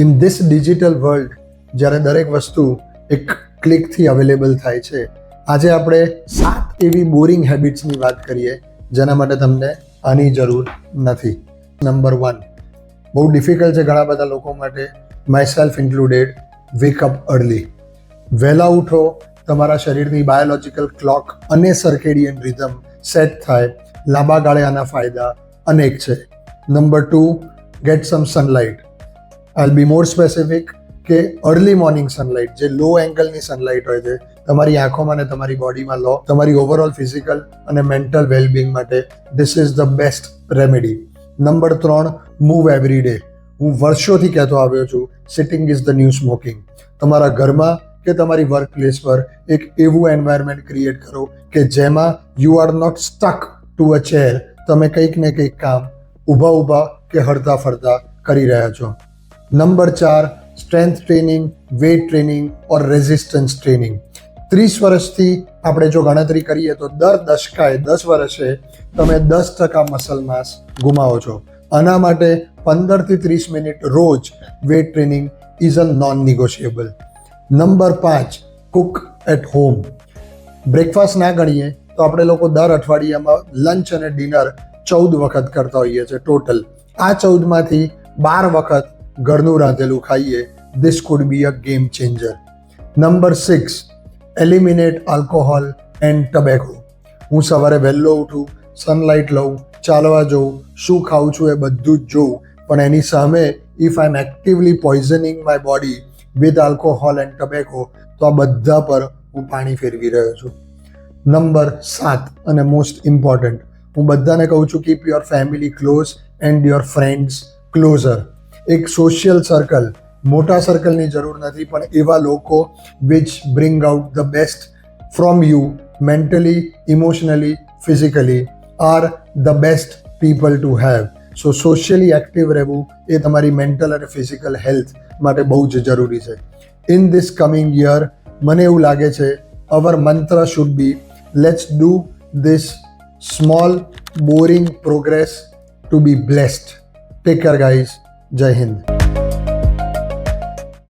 In this digital world જ્યારે દરેક વસ્તુ એક ક્લિકથી અવેલેબલ થાય છે, આજે આપણે 7 એવી બોરિંગ હેબિટ્સની વાત કરીએ જેના માટે તમને આની જરૂર નથી. નંબર 1, બહુ ડિફિકલ્ટ છે ઘણા બધા લોકો માટે, myself included. Wake up early. વહેલા ઉઠો, તમારા શરીરની બાયોલોજિકલ ક્લોક અને સર્કેડિયન રિધમ સેટ થાય. લાંબા ગાળે આના ફાયદા અનેક છે. Number 2, get some sunlight. I be more specific કે અર્લી મોર્નિંગ સનલાઇટ, જે લો એંગલની સનલાઇટ હોય છે, તમારી આંખોમાં અને તમારી બોડીમાં લો. તમારી ઓવરઓલ ફિઝિકલ અને મેન્ટલ વેલબિંગ માટે this is the best remedy. Number 3, move every day. હું વર્ષોથી કહેતો આવ્યો છું, sitting is the new smoking. તમારા ઘરમાં કે તમારી વર્ક પ્લેસ પર એક એવું એન્વાયરમેન્ટ ક્રિએટ કરો કે જેમાં you are not stuck to a chair. તમે કંઈક ને કંઈક કામ ઊભા કે હરતા ફરતા કરી રહ્યા છો. Number 4, strength training, weight training or resistance training. 30 વર્ષથી આપણે જો ગણતરી કરીએ તો દર દશકાએ 10 વર્ષે તમે 10% મસલ માસ ગુમાવો છો. આના માટે 15 થી 30 મિનિટ રોજ weight training is a non negotiable. Number 5, cook at home. Breakfast ના ગણીએ તો આપણે લોકો દર અઠવાડિયામાં લંચ અને ડિનર 14 વખત કરતા હોઈએ છીએ ટોટલ. આ 14માંથી 12 વખત ઘરનું રાંધેલું ખાઈએ. This could be a game changer. Number 6, eliminate alcohol and tobacco. હું સવારે વહેલો ઉઠું, સનલાઇટ લઉં, ચાલવા જઉં, શું ખાઉં છું એ બધું જ જોઉં, પણ એની સામે if I am actively poisoning my body with alcohol and tobacco, તો આ બધા પર હું પાણી ફેરવી રહ્યો છું. નંબર 7 અને મોસ્ટ ઇમ્પોર્ટન્ટ, હું બધાને કહું છું, keep your family close and your friends closer. એક સોશિયલ સર્કલ, મોટા સર્કલની જરૂર નથી, પણ એવા લોકો which bring out the best from you mentally, emotionally, physically are the best people to have. So socially active રહેવું એ તમારી મેન્ટલ અને ફિઝિકલ હેલ્થ માટે બહુ જ જરૂરી છે. ઇન ધીસ કમિંગ યર મને એવું લાગે છે our mantra should be let's do this small boring progress to be blessed. Take care guys. Jai Hind.